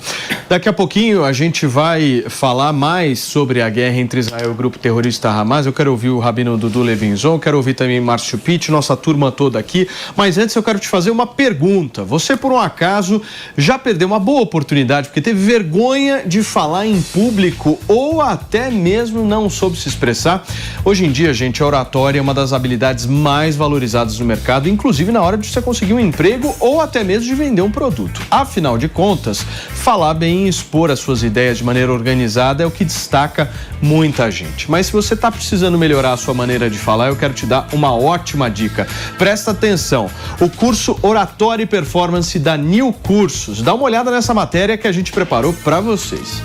Daqui a pouquinho a gente vai falar mais sobre a guerra entre Israel e o grupo terrorista Hamas. Eu quero ouvir o Rabino Dudu Levinson, quero ouvir também Márcio Pitt, nossa turma toda aqui. Mas antes eu quero te fazer uma pergunta. Você, por um acaso, já perdeu uma boa oportunidade porque teve vergonha de falar em público ou até mesmo não soube se expressar? Hoje em dia, gente, a oratória é uma das habilidades mais valorizadas no mercado, inclusive na hora de você conseguir um emprego ou até mesmo de vender um produto. Afinal de contas, falar bem e expor as suas ideias de maneira organizada é o que destaca muita gente. Mas se você está precisando melhorar a sua maneira de falar, eu quero te dar uma ótima dica. Presta atenção, o curso Oratória e Performance da New Cursos. Dá uma olhada nessa matéria que a gente preparou para vocês.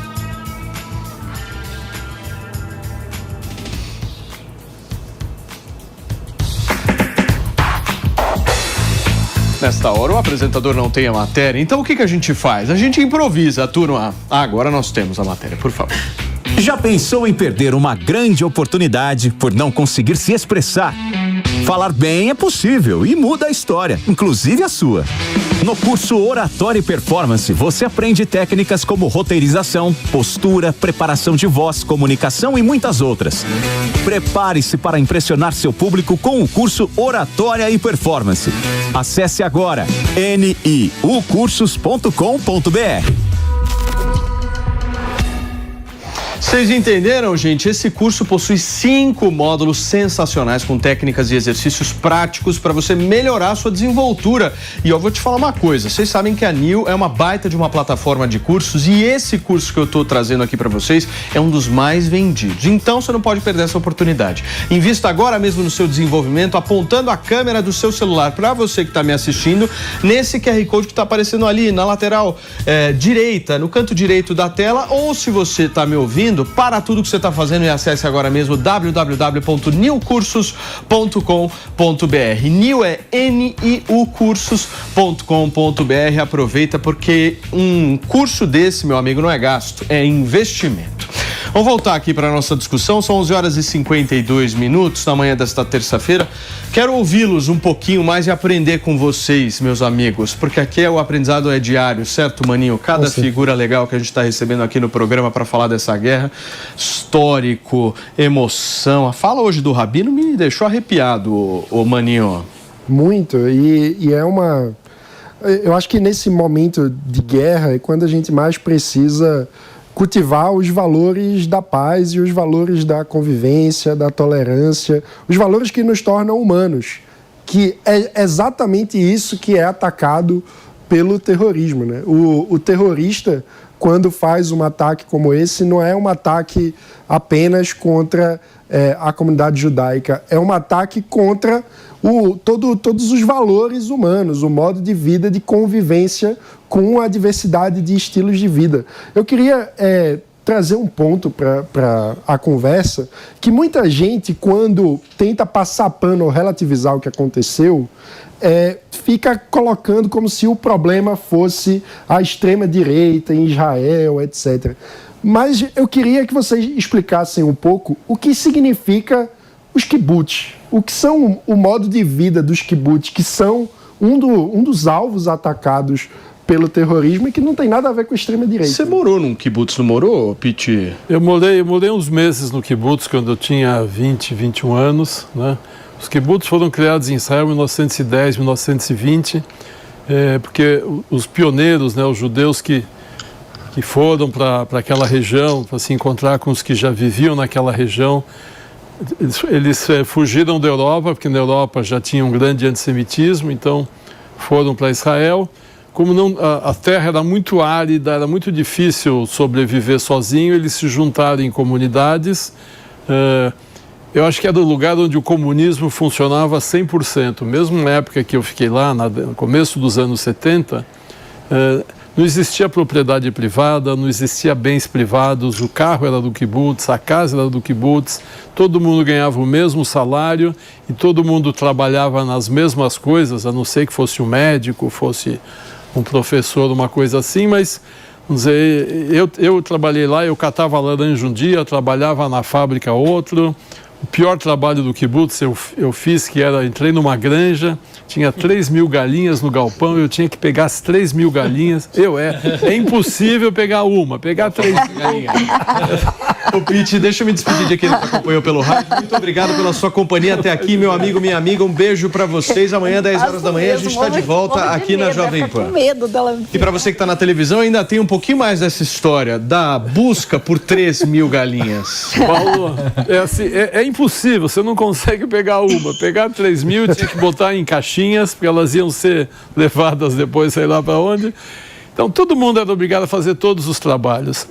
Nesta hora o apresentador não tem a matéria, então o que a gente faz? A gente improvisa, turma. Agora nós temos a matéria, por favor. Já pensou em perder uma grande oportunidade por não conseguir se expressar? Falar bem é possível e muda a história, inclusive a sua. No curso Oratória e Performance, você aprende técnicas como roteirização, postura, preparação de voz, comunicação e muitas outras. Prepare-se para impressionar seu público com o curso Oratória e Performance. Acesse agora niucursos.com.br. Vocês entenderam, gente? Esse curso possui 5 módulos sensacionais com técnicas e exercícios práticos para você melhorar a sua desenvoltura. E eu vou te falar uma coisa, vocês sabem que a New é uma baita de uma plataforma de cursos e esse curso que eu estou trazendo aqui para vocês é um dos mais vendidos. Então você não pode perder essa oportunidade. Invista agora mesmo no seu desenvolvimento, apontando a câmera do seu celular para você que está me assistindo, nesse QR Code que está aparecendo ali na lateral direita, no canto direito da tela, ou se você está me ouvindo, para tudo que você está fazendo e acesse agora mesmo www.niucursos.com.br. New é niucursos.com.br. Aproveita porque um curso desse, meu amigo, não é gasto, é investimento. Vamos voltar aqui para a nossa discussão, são 11h52 na manhã desta terça-feira. Quero ouvi-los um pouquinho mais e aprender com vocês, meus amigos, porque aqui o aprendizado é diário, certo, Maninho? Cada figura legal que a gente está recebendo aqui no programa para falar dessa guerra, histórico, emoção. A fala hoje do Rabino me deixou arrepiado, o Maninho. Muito, e é uma... Eu acho que nesse momento de guerra é quando a gente mais precisa cultivar os valores da paz e os valores da convivência, da tolerância, os valores que nos tornam humanos, que é exatamente isso que é atacado pelo terrorismo, né? O terrorista, quando faz um ataque como esse, não é um ataque apenas contra a comunidade judaica, é um ataque contra todos os valores humanos, o modo de vida, de convivência com a diversidade de estilos de vida. Eu queria trazer um ponto para a conversa, que muita gente, quando tenta passar pano ou relativizar o que aconteceu, fica colocando como se o problema fosse a extrema-direita em Israel, etc. Mas eu queria que vocês explicassem um pouco o que significa os kibbutz, o que são o modo de vida dos kibbutz, que são um dos alvos atacados pelo terrorismo e que não tem nada a ver com a extrema-direita. Você morou num kibbutz, não morou, Pitti? Eu morei uns meses no kibbutz quando eu tinha 20, 21 anos, né? Os kibbutz foram criados em Israel em 1910, 1920, porque os pioneiros, né, os judeus que foram para aquela região, para se encontrar com os que já viviam naquela região, eles fugiram da Europa, porque na Europa já tinha um grande antissemitismo, então foram para Israel. Como a terra era muito árida, era muito difícil sobreviver sozinho, eles se juntaram em comunidades eu acho que era o lugar onde o comunismo funcionava 100%. Mesmo na época que eu fiquei lá, no começo dos anos 70, não existia propriedade privada, não existia bens privados, o carro era do kibbutz, a casa era do kibbutz, todo mundo ganhava o mesmo salário e todo mundo trabalhava nas mesmas coisas, a não ser que fosse um médico, fosse um professor, uma coisa assim, mas, vamos dizer, eu trabalhei lá, eu catava laranja um dia, trabalhava na fábrica outro. O pior trabalho do kibbutz eu fiz, entrei numa granja, tinha 3.000 galinhas no galpão, eu tinha que pegar as 3.000 galinhas. É impossível pegar 3.000 galinhas. Ô Pete, deixa eu me despedir de quem nos acompanhou pelo rádio. Muito obrigado pela sua companhia até aqui, meu amigo, minha amiga. Um beijo pra vocês. Amanhã, 10 horas da manhã, a gente está de volta aqui na Jovem Pan. E pra você que tá na televisão, ainda tem um pouquinho mais dessa história da busca por 3.000 galinhas. Paulo, é impossível, você não consegue pegar uma. Pegar 3.000, tinha que botar em caixinhas, porque elas iam ser levadas depois, sei lá para onde. Então, todo mundo era obrigado a fazer todos os trabalhos.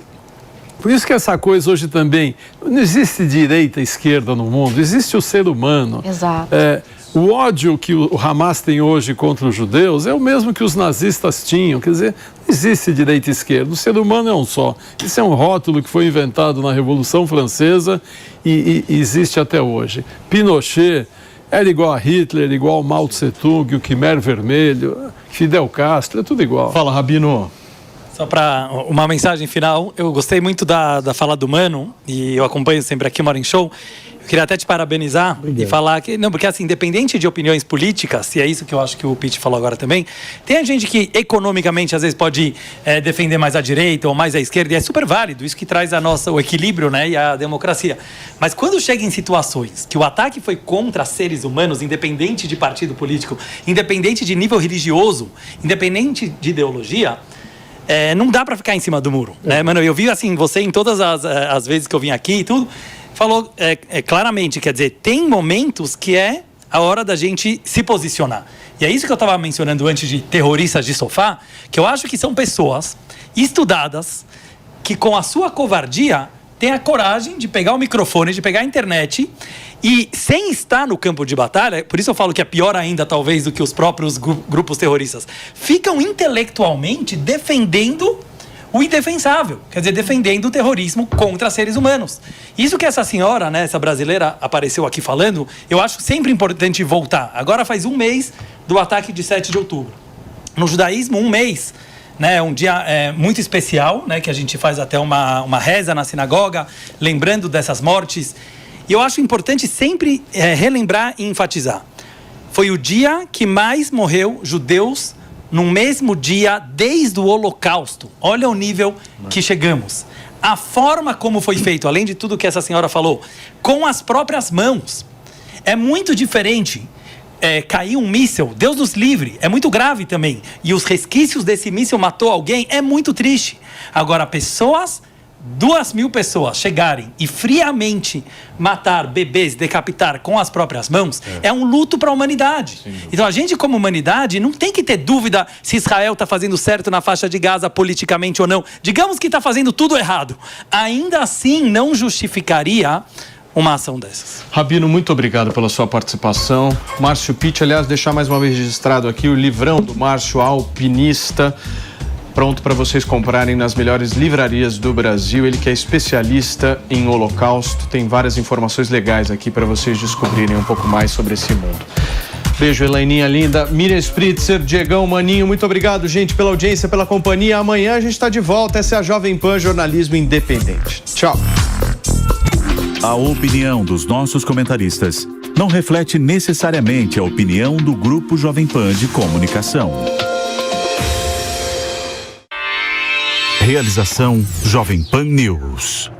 Por isso que essa coisa hoje também, não existe direita e esquerda no mundo, existe o ser humano. Exato. O ódio que o Hamas tem hoje contra os judeus é o mesmo que os nazistas tinham. Quer dizer, não existe direita e esquerda. O ser humano é um só. Isso é um rótulo que foi inventado na Revolução Francesa e existe até hoje. Pinochet era igual a Hitler, igual ao Mao Tse-tung, o Khmer Vermelho, Fidel Castro, é tudo igual. Fala, Rabino. Só para uma mensagem final, eu gostei muito da fala do Mano, e eu acompanho sempre aqui o Morning Show. Eu queria até te parabenizar e falar que, não, porque assim, independente de opiniões políticas, e é isso que eu acho que o Pete falou agora também, tem gente que economicamente às vezes pode defender mais a direita ou mais a esquerda, e é super válido, isso que traz o equilíbrio, né, e a democracia. Mas quando chega em situações que o ataque foi contra seres humanos, independente de partido político, independente de nível religioso, independente de ideologia, não dá para ficar em cima do muro, né, mano? Eu vi assim, você em todas as vezes que eu vim aqui e tudo, falou claramente, quer dizer, tem momentos que é a hora da gente se posicionar. E é isso que eu estava mencionando antes de terroristas de sofá, que eu acho que são pessoas estudadas que com a sua covardia têm a coragem de pegar o microfone, de pegar a internet e, sem estar no campo de batalha, por isso eu falo que é pior ainda talvez do que os próprios grupos terroristas, ficam intelectualmente defendendo o indefensável, quer dizer, defendendo o terrorismo contra seres humanos. Isso que essa senhora, né, essa brasileira, apareceu aqui falando, eu acho sempre importante voltar. Agora faz um mês do ataque de 7 de outubro. No judaísmo, um mês, né, um dia muito especial, né, que a gente faz até uma reza na sinagoga, lembrando dessas mortes. E eu acho importante sempre relembrar e enfatizar. Foi o dia que mais morreu judeus no mesmo dia desde o Holocausto. Olha o nível que chegamos. A forma como foi feito, além de tudo que essa senhora falou, com as próprias mãos. É muito diferente. Caiu um míssil, Deus nos livre, é muito grave também. E os resquícios desse míssil matou alguém, é muito triste. Agora, 2.000 pessoas chegarem e friamente matar bebês, decapitar com as próprias mãos, é um luto para a humanidade. Então a gente, como humanidade, não tem que ter dúvida se Israel está fazendo certo na faixa de Gaza politicamente ou não. Digamos que está fazendo tudo errado. Ainda assim, não justificaria uma ação dessas. Rabino, muito obrigado pela sua participação. Márcio Pitt, aliás, deixar mais uma vez registrado aqui o livrão do Márcio, alpinista, pronto para vocês comprarem nas melhores livrarias do Brasil. Ele que é especialista em Holocausto, tem várias informações legais aqui para vocês descobrirem um pouco mais sobre esse mundo. Beijo, Elaininha linda. Miriam Spritzer, Diegão, Maninho, muito obrigado, gente, pela audiência, pela companhia. Amanhã a gente está de volta. Essa é a Jovem Pan Jornalismo Independente. Tchau. A opinião dos nossos comentaristas não reflete necessariamente a opinião do Grupo Jovem Pan de Comunicação. Realização Jovem Pan News.